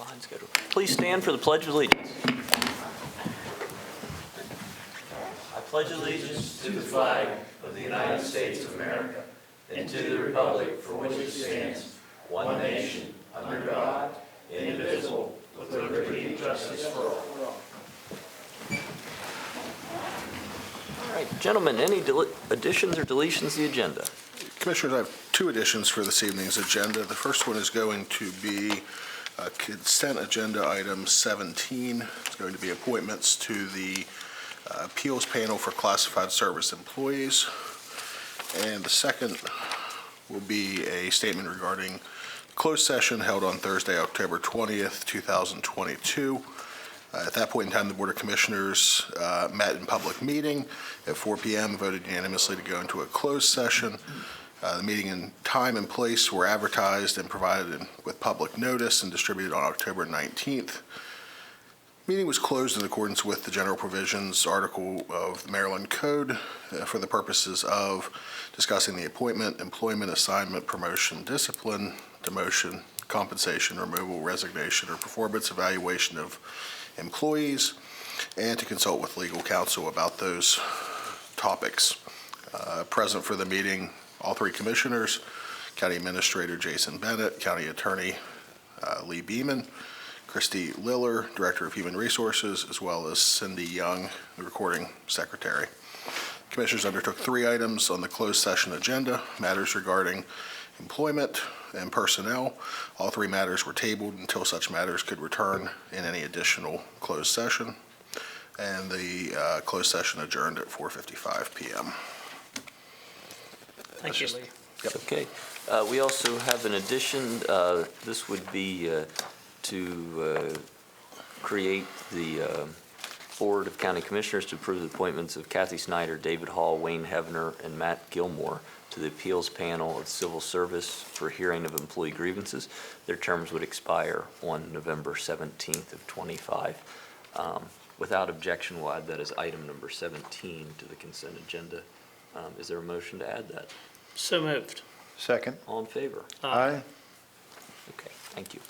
behind schedule. Please stand for the Pledge of Allegiance. I pledge allegiance to the flag of the United States of America and to the republic for which it stands, one nation, under God, indivisible, with liberty and justice for all. All right, gentlemen, any additions or deletions to the agenda? Commissioners, I have two additions for this evening's agenda. The first one is going to be consent agenda item 17. It's going to be appointments to the appeals panel for classified service employees. And the second will be a statement regarding closed session held on Thursday, October 20th, 2022. At that point in time, the Board of Commissioners met in public meeting at 4 p.m., voted unanimously to go into a closed session. The meeting and time and place were advertised and provided with public notice and distributed on October 19th. Meeting was closed in accordance with the general provisions article of the Maryland Code for the purposes of discussing the appointment, employment, assignment, promotion, discipline, demotion, compensation, removal, resignation, or performance evaluation of employees, and to consult with legal counsel about those topics. Present for the meeting, all three commissioners, County Administrator Jason Bennett, County Attorney Lee Beeman, Christy Liller, Director of Human Resources, as well as Cindy Young, the Recording Secretary. Commissioners undertook 3 items on the closed session agenda, matters regarding employment and personnel. All 3 matters were tabled until such matters could return in any additional closed session. And the closed session adjourned at 4:55 p.m. Thank you, Lee. Yep. Okay. We also have an addition. This would be to create the Board of County Commissioners to approve the appointments of Kathy Snyder, David Hall, Wayne Hevener, and Matt Gilmore to the Appeals Panel of Civil Service for hearing of employee grievances. Their terms would expire on November 17th of 25. Without objection, we'll add that as item number 17 to the consent agenda. Is there a motion to add that? So moved. Second. All in favor? Aye. Okay, thank you.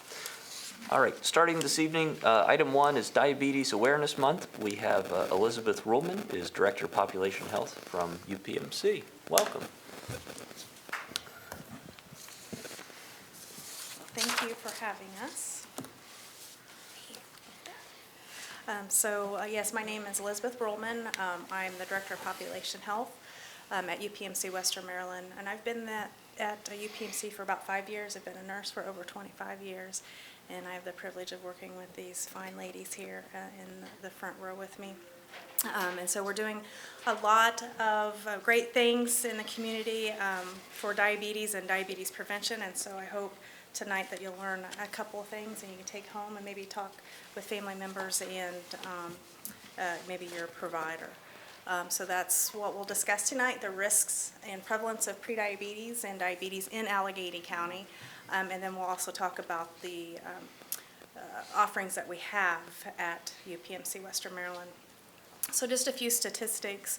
All right, starting this evening, item 1 is Diabetes Awareness Month. We have Elizabeth Ruhlman, is Director of Population Health from UPMC. Welcome. Thank you for having us. Yes, my name is Elizabeth Ruhlman. I'm the Director of Population Health at UPMC Western Maryland, and I've been at UPMC for about 5 years. I've been a nurse for over 25 years, and I have the privilege of working with these fine ladies here in the front row with me. And so we're doing a lot of great things in the community for diabetes and diabetes prevention, and so I hope tonight that you'll learn a couple of things and you can take home and maybe talk with family members and maybe your provider. So that's what we'll discuss tonight, the risks and prevalence of prediabetes and diabetes in Allegany County. And then we'll also talk about the offerings that we have at UPMC Western Maryland. So just a few statistics.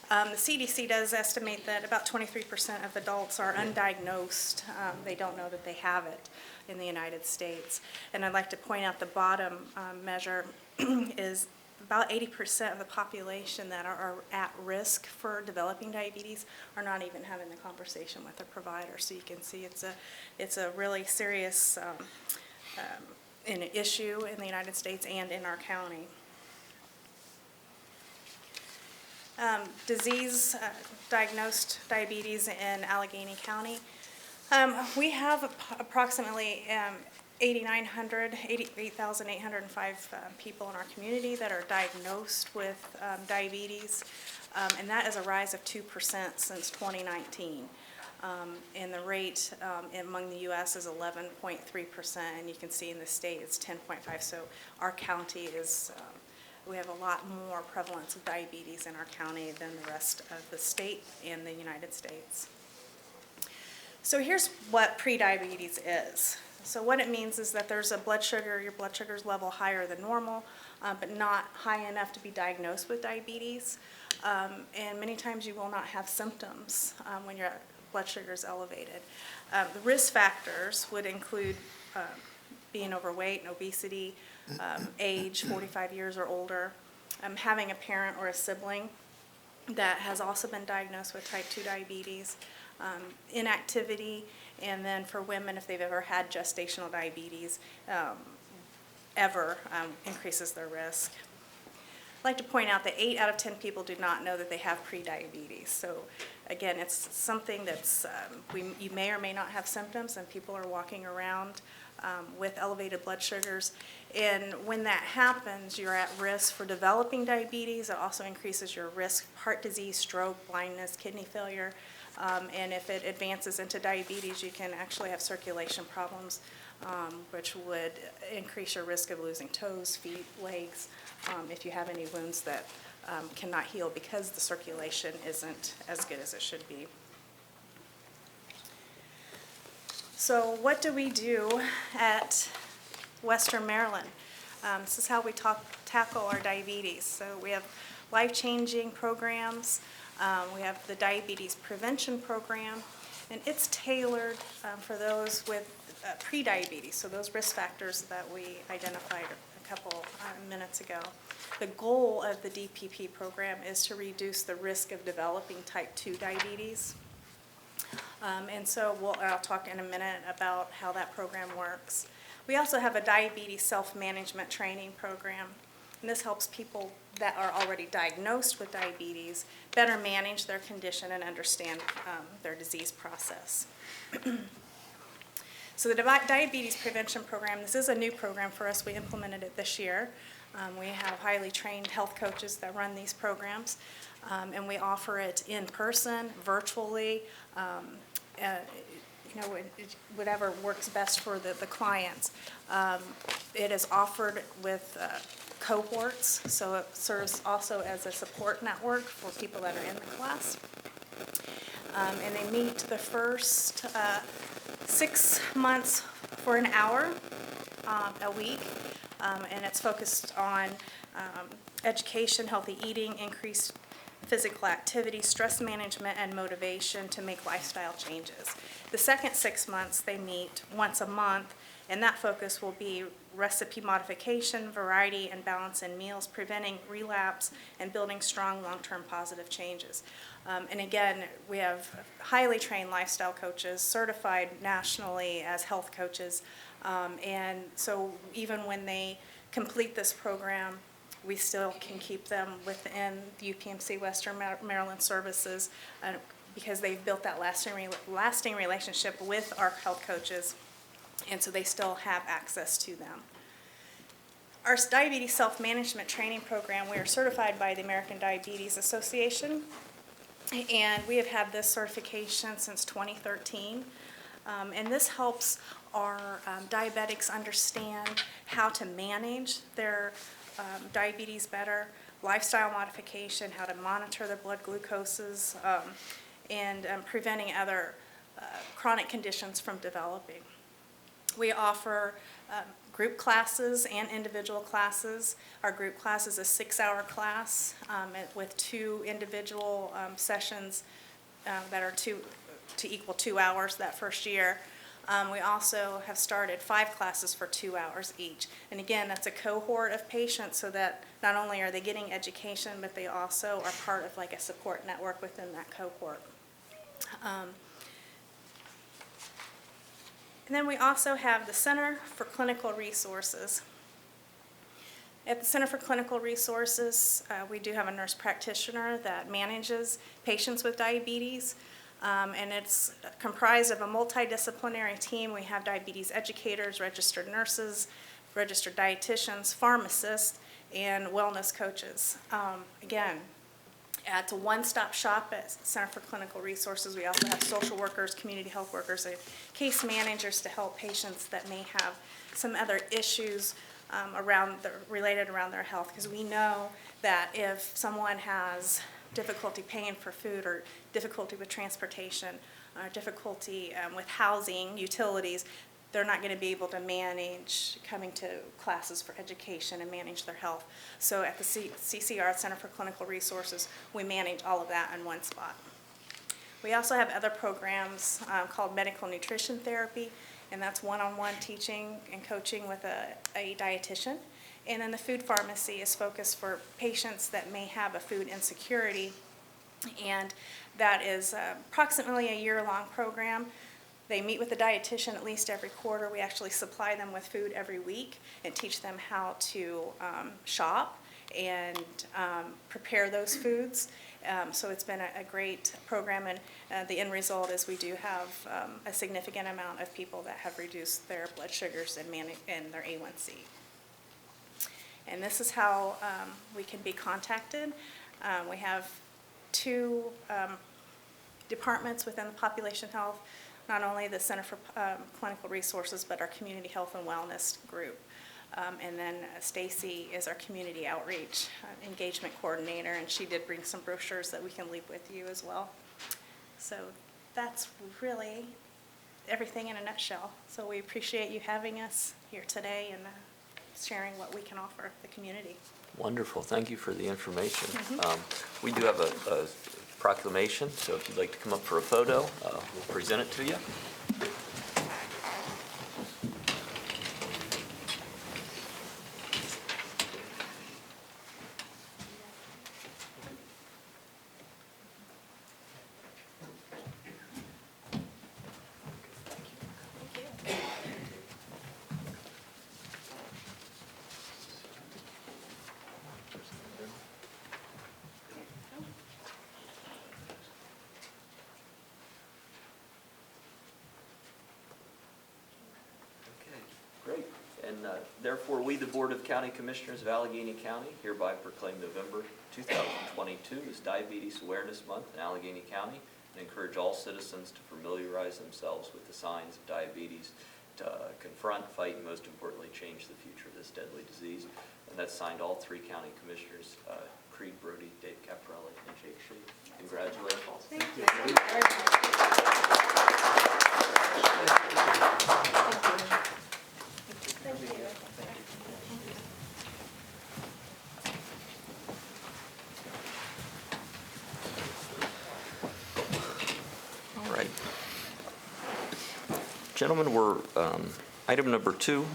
The CDC does estimate that about 23% of adults are undiagnosed. They don't know that they have it in the United States. And I'd like to point out the bottom measure is about 80% of the population that are at risk for developing diabetes are not even having the conversation with a provider. So you can see it's a really serious an issue in the United States and in our county. Diagnosed diabetes in Allegany County. We have approximately 8,805 people in our community that are diagnosed with diabetes, and that is a rise of 2% since 2019. And the rate among the U.S. is 11.3%, and you can see in the state it's 10.5%. So our county is, we have a lot more prevalence of diabetes in our county than the rest of the state and the United States. So here's what prediabetes is. So what it means is that there's a blood sugar, your blood sugar's level higher than normal, but not high enough to be diagnosed with diabetes. And many times you will not have symptoms when your blood sugar is elevated. The risk factors would include being overweight and obesity, age 45 years or older, having a parent or a sibling that has also been diagnosed with type 2 diabetes, inactivity, and then for women, if they've ever had gestational diabetes, increases their risk. I'd like to point out that 8 out of 10 people do not know that they have prediabetes. So again, it's something that's, you may or may not have symptoms, and people are walking around with elevated blood sugars. And when that happens, you're at risk for developing diabetes. It also increases your risk of heart disease, stroke, blindness, kidney failure. And if it advances into diabetes, you can actually have circulation problems, which would increase your risk of losing toes, feet, legs, if you have any wounds that cannot heal because the circulation isn't as good as it should be. So what do we do at Western Maryland? This is how we tackle our diabetes. So we have life-changing programs. We have the diabetes prevention program, and it's tailored for those with prediabetes, so those risk factors that we identified a couple minutes ago. The goal of the DPP program is to reduce the risk of developing type 2 diabetes. And so I'll talk in a minute about how that program works. We also have a diabetes self-management training program, and this helps people that are already diagnosed with diabetes better manage their condition and understand their disease process. So the diabetes prevention program, this is a new program for us. We implemented it this year. We have highly trained health coaches that run these programs, and we offer it in person, virtually, whatever works best for the clients. It is offered with cohorts, so it serves also as a support network for people that are in the class. And they meet the first 6 months for an hour a week, and it's focused on education, healthy eating, increased physical activity, stress management, and motivation to make lifestyle changes. The second 6 months, they meet once a month, and that focus will be recipe modification, variety and balance in meals, preventing relapse, and building strong long-term positive changes. And again, we have highly trained lifestyle coaches, certified nationally as health coaches, and so even when they complete this program, we still can keep them within the UPMC Western Maryland services because they've built that lasting relationship with our health coaches, and so they still have access to them. Our diabetes self-management training program, we are certified by the American Diabetes Association, and we have had this certification since 2013, and this helps our diabetics understand how to manage their diabetes better, lifestyle modification, how to monitor their blood glucoses, and preventing other chronic conditions from developing. We offer group classes and individual classes. Our group class is a 6-hour class with 2 individual sessions that are to equal 2 hours that first year. We also have started 5 classes for 2 hours each. And again, that's a cohort of patients so that not only are they getting education, but they also are part of like a support network within that cohort. And then we also have the Center for Clinical Resources. At the Center for Clinical Resources, we do have a nurse practitioner that manages patients with diabetes. And it's comprised of a multidisciplinary team. We have diabetes educators, registered nurses, registered dietitians, pharmacists, and wellness coaches. Again, it's a one-stop shop at Center for Clinical Resources. We also have social workers, community health workers, and case managers to help patients that may have some other issues related around their health. Because we know that if someone has difficulty paying for food or difficulty with transportation or difficulty with housing, utilities, they're not going to be able to manage coming to classes for education and manage their health. So at the CCR, Center for Clinical Resources, we manage all of that in one spot. We also have other programs called medical nutrition therapy, and that's one-on-one teaching and coaching with a dietitian. And then the food pharmacy is focused for patients that may have a food insecurity, and that is approximately a year-long program. They meet with the dietitian at least every quarter. We actually supply them with food every week and teach them how to shop and prepare those foods. So it's been a great program, and the end result is we do have a significant amount of people that have reduced their blood sugars and their A1C. And this is how we can be contacted. We have two departments within the population health, not only the Center for Clinical Resources, but our Community Health and Wellness group. And then Stacy is our Community Outreach Engagement Coordinator, and she did bring some brochures that we can leave with you as well. So that's really everything in a nutshell. So we appreciate you having us here today and sharing what we can offer the community. Wonderful. Thank you for the information. We do have a proclamation, so if you'd like to come up for a photo, we'll present it to you. Great. And therefore, we, the Board of County Commissioners of Allegany County, hereby proclaim November 2022 as Diabetes Awareness Month in Allegany County, and encourage all citizens to familiarize themselves with the signs of diabetes, to confront, fight, and most importantly, change the future of this deadly disease. And that's signed all three county commissioners, Creed Brody, Dave Caprelli, and Jake Shea. Congratulations. Thank you. Thank you very much. Thank you. All right. Gentlemen, we're, item number 2,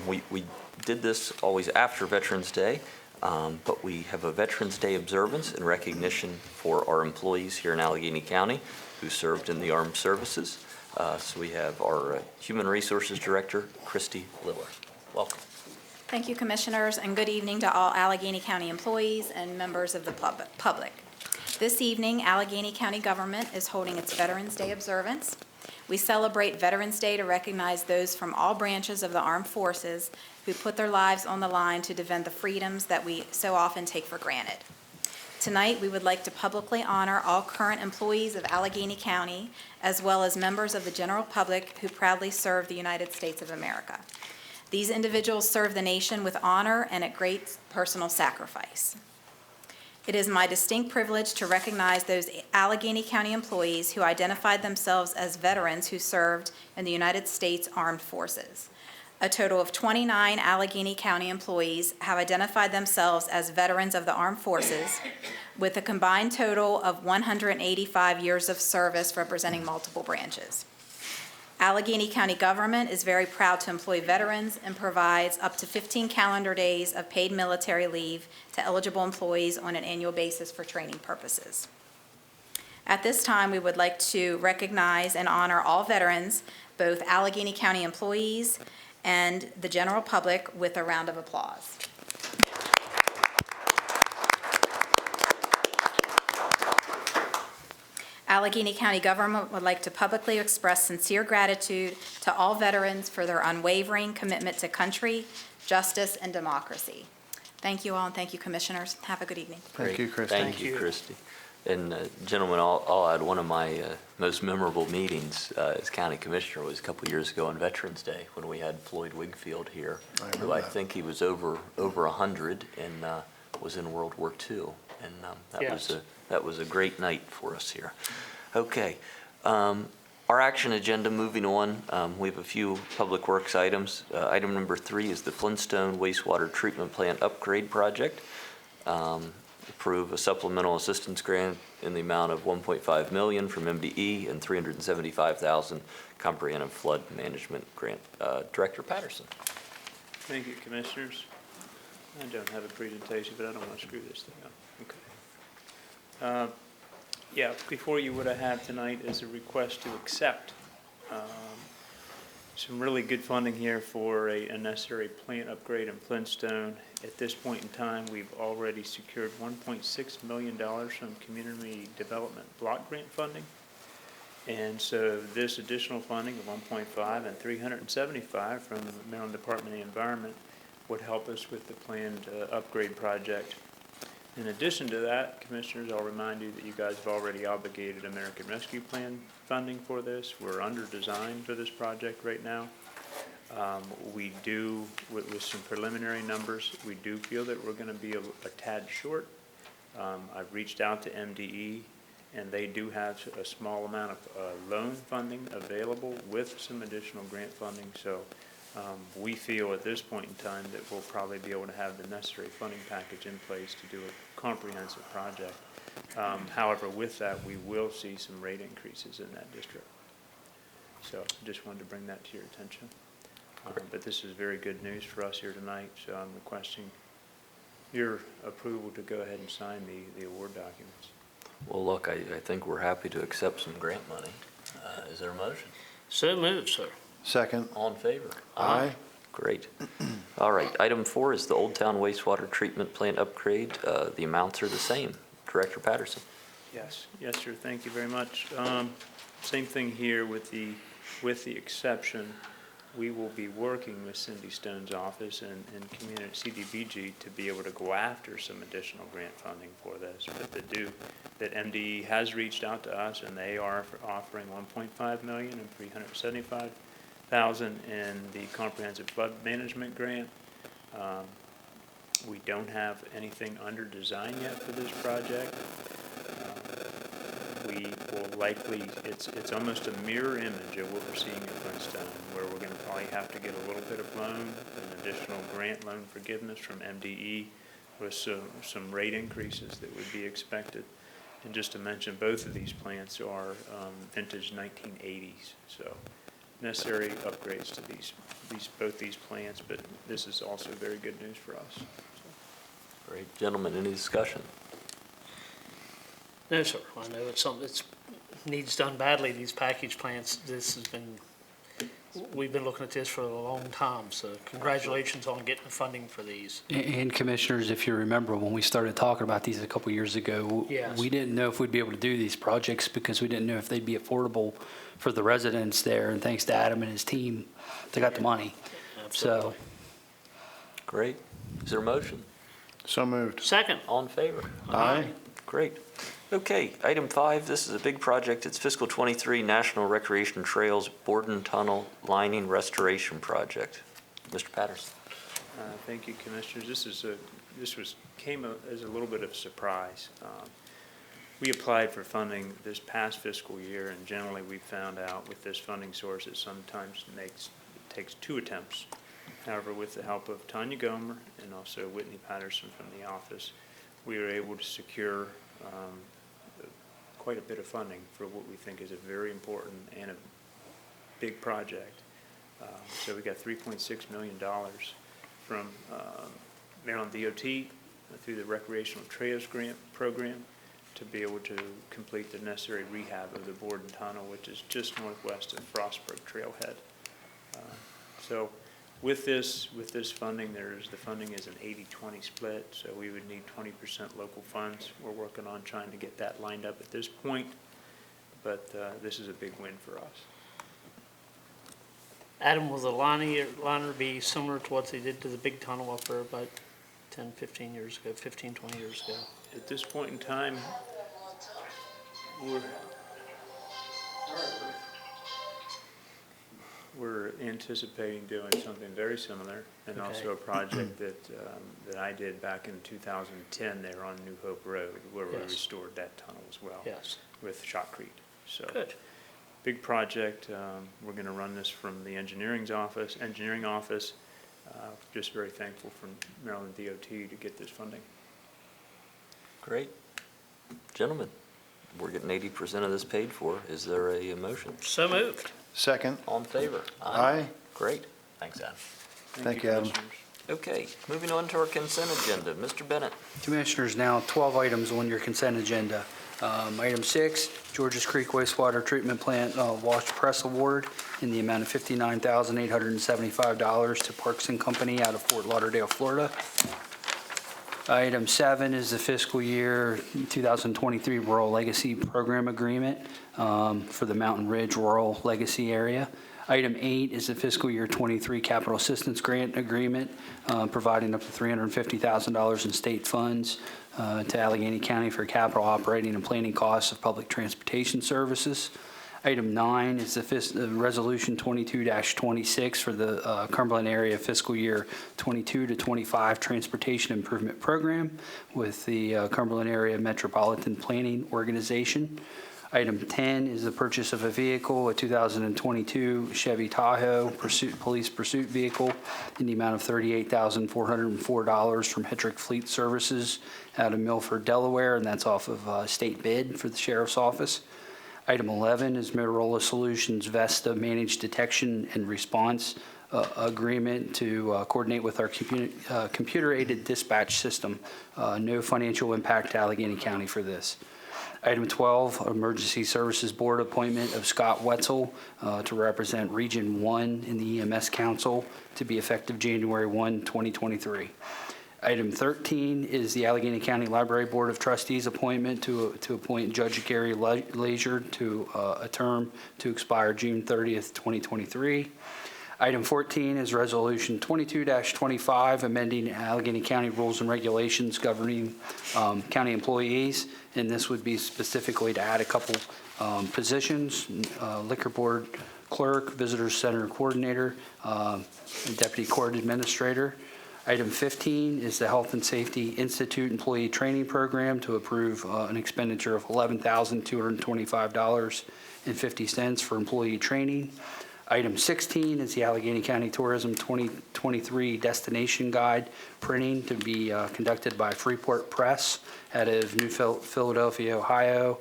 we did this always after Veterans Day, but we have a Veterans Day observance in recognition for our employees here in Allegany County who served in the armed services. So we have our Human Resources Director, Christy Liller. Welcome. Thank you, Commissioners, and good evening to all Allegany County employees and members of the public. This evening, Allegany County government is holding its Veterans Day observance. We celebrate Veterans Day to recognize those from all branches of the armed forces who put their lives on the line to defend the freedoms that we so often take for granted. Tonight, we would like to publicly honor all current employees of Allegany County, as well as members of the general public who proudly serve the United States of America. These individuals serve the nation with honor and at great personal sacrifice. It is my distinct privilege to recognize those Allegany County employees who identified themselves as veterans who served in the United States Armed Forces. A total of 29 Allegany County employees have identified themselves as veterans of the armed forces, with a combined total of 185 years of service representing multiple branches. Allegany County government is very proud to employ veterans and provides up to 15 calendar days of paid military leave to eligible employees on an annual basis for training purposes. At this time, we would like to recognize and honor all veterans, both Allegany County employees and the general public, with a round of applause. Allegany County government would like to publicly express sincere gratitude to all veterans for their unwavering commitment to country, justice, and democracy. Thank you all, and thank you, Commissioners. Have a good evening. Thank you, Christy. Thank you, Christy. And gentlemen, I'll add one of my most memorable meetings as county commissioner was a couple years ago on Veterans Day when we had Floyd Wigfield here, who I think he was over 100 and was in World War II. And that was a great night for us here. Okay. Our action agenda, moving on, we have a few public works items. Item number 3 is the Flintstone Wastewater Treatment Plant Upgrade Project. approve a supplemental assistance grant in the amount of $1.5 million from MDE and $375,000 comprehensive flood management grant. Director Patterson. Thank you, Commissioners. I don't have a presentation, but I don't want to screw this thing up. Okay. Yeah, before you, what I have tonight is a request to accept some really good funding here for a necessary plant upgrade in Flintstone. At this point in time, we've already secured $1.6 million from Community Development Block Grant funding. And so this additional funding of 1.5 and 375 from the Maryland Department of the Environment would help us with the planned upgrade project. In addition to that, Commissioners, I'll remind you that you guys have already obligated American Rescue Plan funding for this. We're under design for this project right now. We do, with some preliminary numbers, we do feel that we're going to be a tad short. I've reached out to MDE, and they do have a small amount of loan funding available with some additional grant funding. So we feel at this point in time that we'll probably be able to have the necessary funding package in place to do a comprehensive project. However, with that, we will see some rate increases in that district. So just wanted to bring that to your attention. But this is very good news for us here tonight, so I'm requesting your approval to go ahead and sign the award documents. Well, look, I think we're happy to accept some grant money. Is there a motion? So moved, sir. Second. All in favor? Aye. Great. All right, item 4 is the Old Town wastewater treatment plant upgrade. The amounts are the same. Director Patterson. Yes, yes, sir. Thank you very much. Same thing here with the exception. We will be working with Cindy Stone's office and community CDBG to be able to go after some additional grant funding for this. But MDE has reached out to us, and they are offering $1.5 million and $375,000 in the comprehensive flood management grant. We don't have anything under design yet for this project. We will likely, it's almost a mirror image of what we're seeing in Flintstone, where we're going to probably have to get a little bit of loan, an additional grant loan forgiveness from MDE with some rate increases that would be expected. And just to mention, both of these plants are vintage 1980s, so necessary upgrades to both these plants, but this is also very good news for us. Great. Gentlemen, any discussion? No, sir. I know it's something that needs done badly, these package plants. We've been looking at this for a long time, so congratulations on getting the funding for these. And Commissioners, if you remember, when we started talking about these a couple years ago, Yes. we didn't know if we'd be able to do these projects because we didn't know if they'd be affordable for the residents there. And thanks to Adam and his team, they got the money. Absolutely. So, Great. Is there a motion? So moved. Second. All in favor? Aye. Great. Okay, item 5, this is a big project. It's fiscal '23 National Recreation Trails Borden Tunnel Lining Restoration Project. Mr. Patterson. Thank you, Commissioners. This came as a little bit of a surprise. We applied for funding this past fiscal year, and generally we found out with this funding source it sometimes takes 2 attempts. However, with the help of Tanya Gomer and also Whitney Patterson from the office, we were able to secure quite a bit of funding for what we think is a very important and a big project. So we got $3.6 million from Maryland DOT through the Recreational Trails Grant Program to be able to complete the necessary rehab of the Borden Tunnel, which is just northwest of Frostburg Trailhead. So with this funding, the funding is an 80-20 split, so we would need 20% local funds. We're working on trying to get that lined up at this point, but this is a big win for us. Adam, will the liner be similar to what they did to the big tunnel up there about 10, 15 years ago, 15, 20 years ago? At this point in time, we're anticipating doing something very similar, and Okay. also a project that I did back in 2010 there on New Hope Road, where we Yes. restored that tunnel as well. Yes. With Shotcrete. So Good. big project. We're going to run this from the engineering office. Just very thankful from Maryland DOT to get this funding. Great. Gentlemen, we're getting 80% of this paid for. Is there a motion? So moved. Second. All in favor? Aye. Great. Thanks, Adam. Thank you, Adam. Commissioners. Okay, moving on to our consent agenda. Mr. Bennett. Commissioners, now 12 items on your consent agenda. Item 6, Georges Creek Wastewater Treatment Plant Wash Press Award in the amount of $59,875 to Parks and Company out of Fort Lauderdale, Florida. Item 7 is the fiscal year 2023 Rural Legacy Program Agreement for the Mountain Ridge Rural Legacy Area. Item 8 is the fiscal year 23 Capital Assistance Grant Agreement, providing up to $350,000 in state funds to Allegany County for capital operating and planning costs of public transportation services. Item 9 is the Resolution 22-26 for the Cumberland Area Fiscal Year 22 to 25 Transportation Improvement Program with the Cumberland Area Metropolitan Planning Organization. Item 10 is the purchase of a vehicle, a 2022 Chevy Tahoe police pursuit vehicle in the amount of $38,404 from Hetrick Fleet Services out of Milford, Delaware, and that's off of state bid for the Sheriff's Office. Item 11 is Motorola Solutions Vesta Managed Detection and Response Agreement to coordinate with our computer-aided dispatch system. No financial impact to Allegany County for this. Item 12, Emergency Services Board appointment of Scott Wetzel to represent Region 1 in the EMS Council to be effective January 1, 2023. Item 13 is the Allegany County Library Board of Trustees appointment to appoint Judge Gary Leisure to a term to expire June 30th, 2023. Item 14 is Resolution 22-25, amending Allegany County rules and regulations governing county employees, and this would be specifically to add a couple positions, Liquor Board Clerk, Visitor Center Coordinator, and Deputy Court Administrator. Item 15 is the Health and Safety Institute Employee Training Program to approve an expenditure of $11,225.50 for employee training. Item 16 is the Allegany County Tourism 2023 Destination Guide printing to be conducted by Freeport Press out of New Philadelphia, Ohio,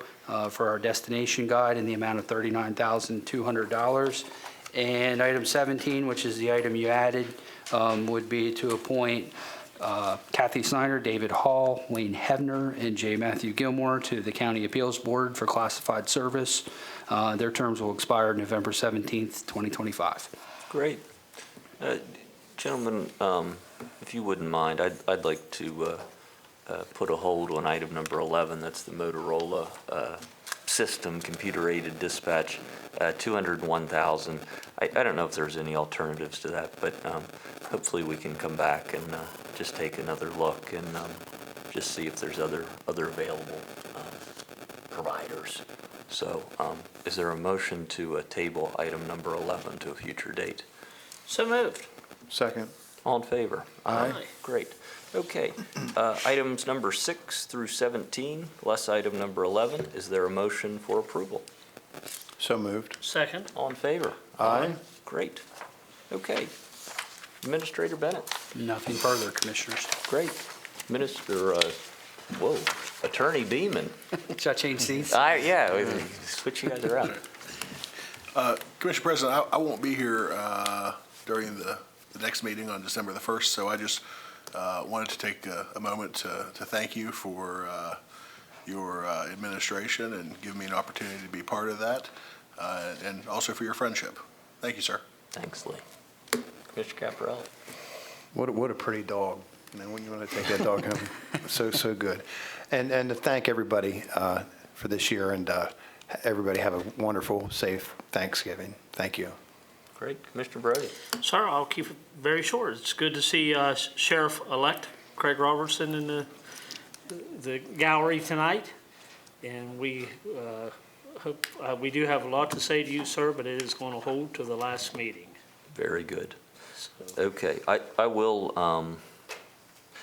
for our destination guide in the amount of $39,200. And item 17, which is the item you added, would be to appoint Kathy Snyder, David Hall, Wayne Hebner, and J. Matthew Gilmore to the County Appeals Board for classified service. Their terms will expire November 17th, 2025. Great. Gentlemen, if you wouldn't mind, I'd like to put a hold on item number 11. That's the Motorola system, computer-aided dispatch, $201,000. I don't know if there's any alternatives to that, but hopefully we can come back and just take another look and just see if there's other available providers. So is there a motion to table item number 11 to a future date? So moved. Second. All in favor? Aye. Great. Okay. Items number 6 through 17, less item number 11. Is there a motion for approval? So moved. Second. All in favor? Aye. Great. Okay. Administrator Bennett. Nothing further, Commissioners. Great. Minister, Attorney Beeman. Should I change seats? Yeah, switch you guys around. Commissioner President, I won't be here during the next meeting on December the 1st, so I just wanted to take a moment to thank you for your administration and give me an opportunity to be part of that, and also for your friendship. Thank you, sir. Thanks, Lee. Commissioner Caparella. What a pretty dog. Man, when you want to take that dog home, so good. And to thank everybody for this year, and everybody have a wonderful, safe Thanksgiving. Thank you. Great. Commissioner Brody. Sir, I'll keep it very short. It's good to see Sheriff-elect Craig Robertson in the gallery tonight, and we hope we do have a lot to say to you, sir, but it is going to hold to the last meeting. Very good. So, Okay. I will,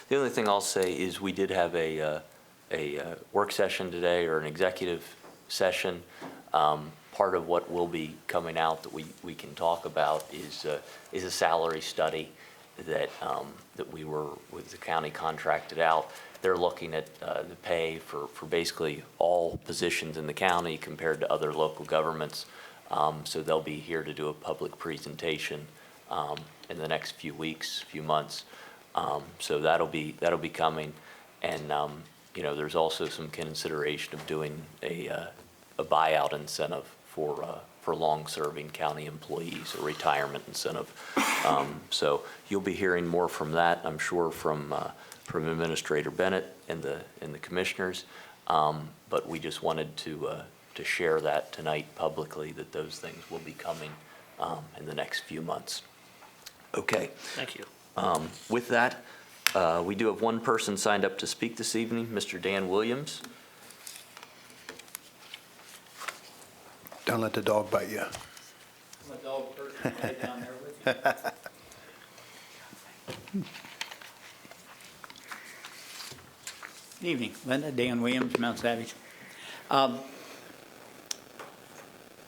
the only thing I'll say is we did have a work session today, or an executive session. Part of what will be coming out that we can talk about is a salary study that we were, with the county contracted out. They're looking at the pay for basically all positions in the county compared to other local governments. So they'll be here to do a public presentation in the next few weeks, few months. So that'll be coming. And, there's also some consideration of doing a buyout incentive for long-serving county employees, a retirement incentive. So you'll be hearing more from that, I'm sure, from Administrator Bennett and the commissioners. But we just wanted to share that tonight publicly, that those things will be coming in the next few months. Okay. Thank you. With that, we do have one person signed up to speak this evening, Mr. Dan Williams. Don't let the dog bite you. I'm a dog person right down there with you. Good evening, Linda, Dan Williams, Mount Savage.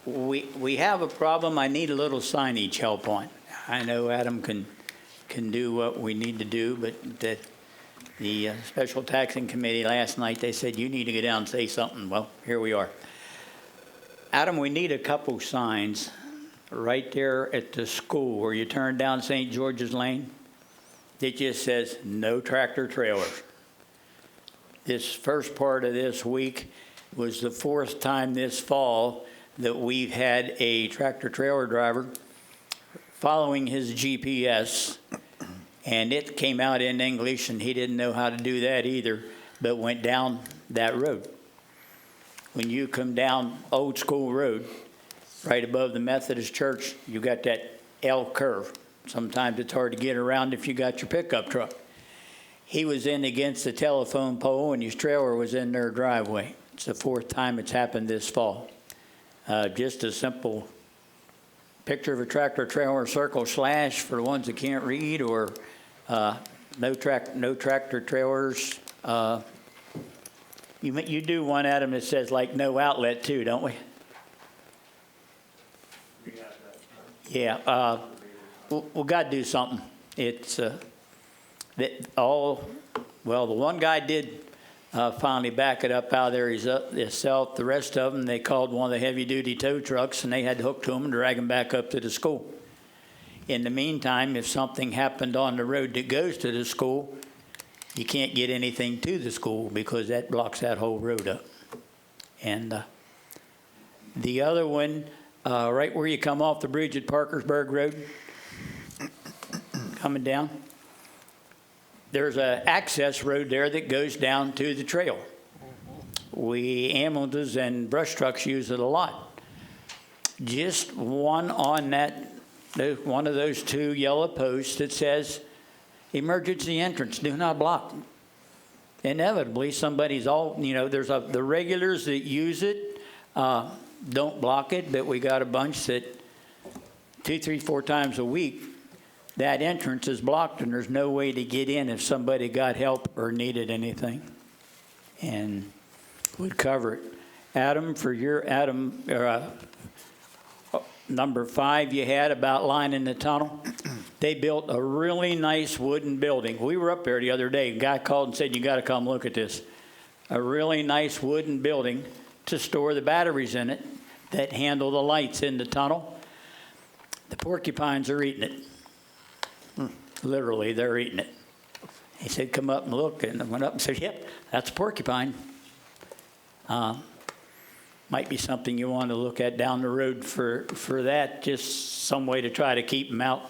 We have a problem I need a little signage help on. I know Adam can do what we need to do, but the Special Taxing Committee last night, they said, you need to go down and say something. Well, here we are. Adam, we need a couple signs right there at the school where you turn down St. George's Lane. It just says, no tractor trailers. This first part of this week was the fourth time this fall that we've had a tractor trailer driver following his GPS, and it came out in English, and he didn't know how to do that either, but went down that road. When you come down Old School Road, right above the Methodist Church, you got that L curve. Sometimes it's hard to get around if you got your pickup truck. He was in against the telephone pole, and his trailer was in their driveway. It's the fourth time it's happened this fall. Just a simple picture of a tractor trailer, circle slash for the ones that can't read, or no tractor trailers. You do one, Adam, that says like no outlet too, don't we? Yeah. We'll got to do something. It's the one guy did finally back it up out of there himself. The rest of them, they called one of the heavy-duty tow trucks, and they had to hook to them and drag them back up to the school. In the meantime, if something happened on the road that goes to the school, you can't get anything to the school because that blocks that whole road up. And the other one, right where you come off the bridge at Parkersburg Road, coming down, there's an access road there that goes down to the trail. We ambulances and brush trucks use it a lot. Just one on one of those two yellow posts that says, emergency entrance, do not block. Inevitably, somebody's there's the regulars that use it, don't block it, but we got a bunch that 2, 3, 4 times a week, that entrance is blocked and there's no way to get in if somebody got help or needed anything. And would cover it. Adam, for your number 5 you had about lining the tunnel, they built a really nice wooden building. We were up there the other day. A guy called and said, you got to come look at this. A really nice wooden building to store the batteries in it that handle the lights in the tunnel. The porcupines are eating it. Literally, they're eating it. He said, come up and look. And I went up and said, yep, that's a porcupine. Might be something you want to look at down the road for that, just some way to try to keep them out.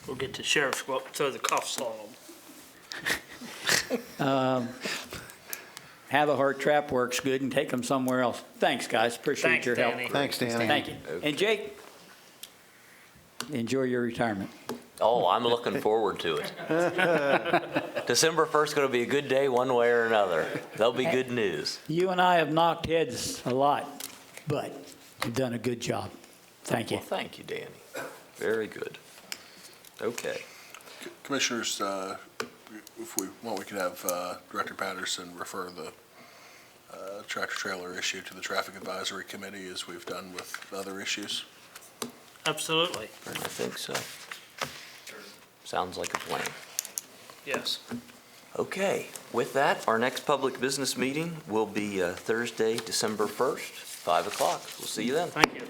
We'll get the sheriff's go up and throw the cuffs on them. Have a heart trap works good and take them somewhere else. Thanks, guys. Appreciate Thanks, your help. Danny. Thanks, Danny. Thank you. Okay. And Jake, enjoy your retirement. Oh, I'm looking forward to it. December 1st going to be a good day one way or another. That'll be good news. You and I have knocked heads a lot, but you've done a good job. Thank you. Well, thank you, Danny. Very good. Okay. Commissioners, if we want, we could have Director Patterson refer the tractor trailer issue to the Traffic Advisory Committee as we've done with other issues. Absolutely. I think so. Sounds like a plan. Yes. Okay, with that, our next public business meeting will be Thursday, December 1st, 5 o'clock. We'll see you then. Thank you.